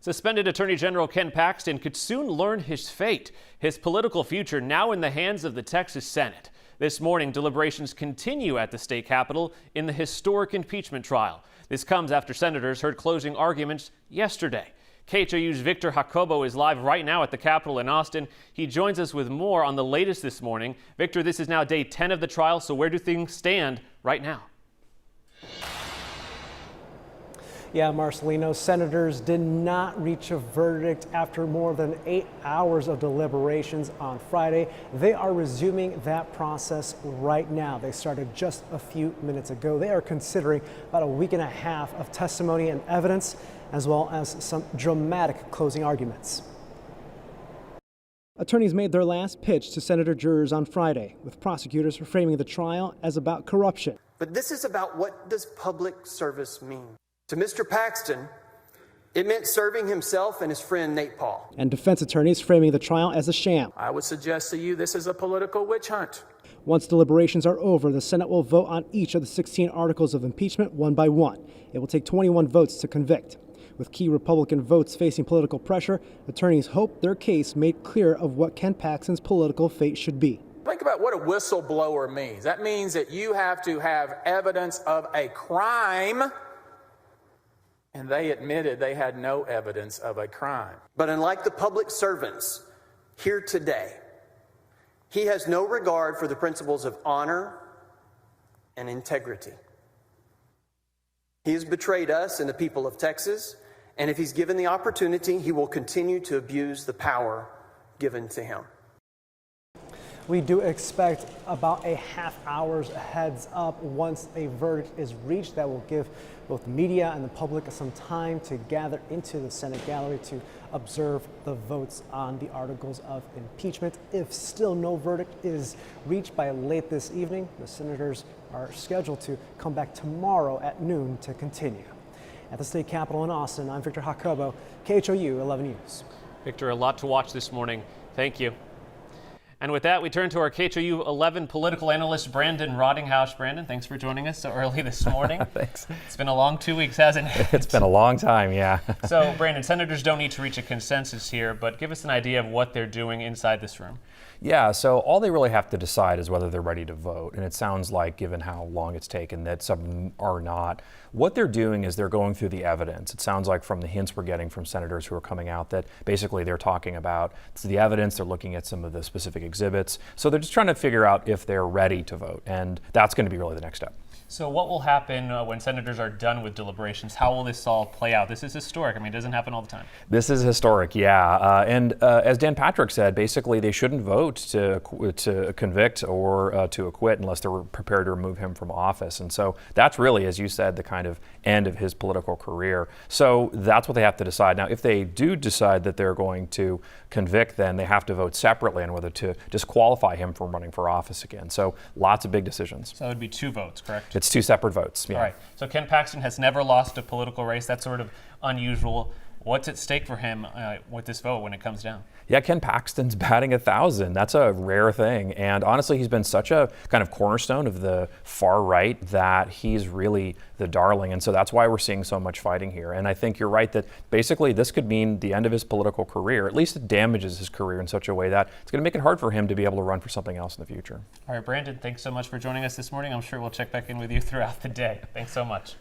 Suspended Attorney General Ken Paxton could soon learn his fate, his political future now in the hands of the Texas Senate. This morning, deliberations continue at the state capitol in the historic impeachment trial. This comes after senators heard closing arguments yesterday. KHOU's Victor Jacobo is live right now at the Capitol in Austin. He joins us with more on the latest this morning. Victor, this is now day 10 of the trial, so where do things stand right now? Yeah, Marcelino, senators did not reach a verdict after more than 8 hours of deliberations on Friday. They are resuming that process right now. They started just a few minutes ago. They are considering about a week and a half of testimony and evidence, as well as some dramatic closing arguments. Attorneys made their last pitch to Senator jurors on Friday, with prosecutors framing the trial as about corruption. But this is about what does public service mean? To Mr. Paxton, it meant serving himself and his friend Nate Paul. And defense attorneys framing the trial as a sham. I would suggest to you this is a political witch hunt. Once deliberations are over, the Senate will vote on each of the 16 articles of impeachment one by one. It will take 21 votes to convict. With key Republican votes facing political pressure, attorneys hope their case made clear of what Ken Paxton's political fate should be. Think about what a whistleblower means. That means that you have to have evidence of a crime, and they admitted they had no evidence of a crime. But unlike the public servants here today, he has no regard for the principles of honor and integrity. He has betrayed us and the people of Texas, and if he's given the opportunity, he will continue to abuse the power given to him. We do expect about a half hour's heads up once a verdict is reached. That will give both the media and the public some time to gather into the Senate gallery to observe the votes on the articles of impeachment. If still no verdict is reached by late this evening, the senators are scheduled to come back tomorrow at noon to continue. At the state capitol in Austin, I'm Victor Jacobo, KHOU 11 News. Victor, a lot to watch this morning. Thank you. And with that, we turn to our KHOU 11 political analyst, Brandon Rottinghaus. Brandon, thanks for joining us so early this morning. Thanks. It's been a long 2 weeks, hasn't it? It's been a long time, yeah. So, Brandon, senators don't need to reach a consensus here, but give us an idea of what they're doing inside this room. Yeah, so all they really have to decide is whether they're ready to vote. And it sounds like, given how long it's taken, that some are not. What they're doing is they're going through the evidence. It sounds like from the hints we're getting from senators who are coming out that basically they're talking about the evidence, they're looking at some of the specific exhibits. So they're just trying to figure out if they're ready to vote. And that's going to be really the next step. So what will happen when senators are done with deliberations? How will this all play out? This is historic. I mean, it doesn't happen all the time. This is historic, yeah. And as Dan Patrick said, basically they shouldn't vote to convict or to acquit unless they're prepared to remove him from office. And so that's really, as you said, the kind of end of his political career. So that's what they have to decide. Now, if they do decide that they're going to convict, then they have to vote separately on whether to disqualify him from running for office again. So lots of big decisions. So it would be 2 votes, correct? It's 2 separate votes. Yeah. All right. So Ken Paxton has never lost a political race. That's sort of unusual. What's at stake for him with this vote when it comes down? Yeah, Ken Paxton's batting 1,000. That's a rare thing. And honestly, he's been such a kind of cornerstone of the far right that he's really the darling. And so that's why we're seeing so much fighting here. And I think you're right that basically this could mean the end of his political career. At least it damages his career in such a way that it's going to make it hard for him to be able to run for something else in the future. All right, Brandon, thanks so much for joining us this morning. I'm sure we'll check back in with you throughout the day. Thanks so much.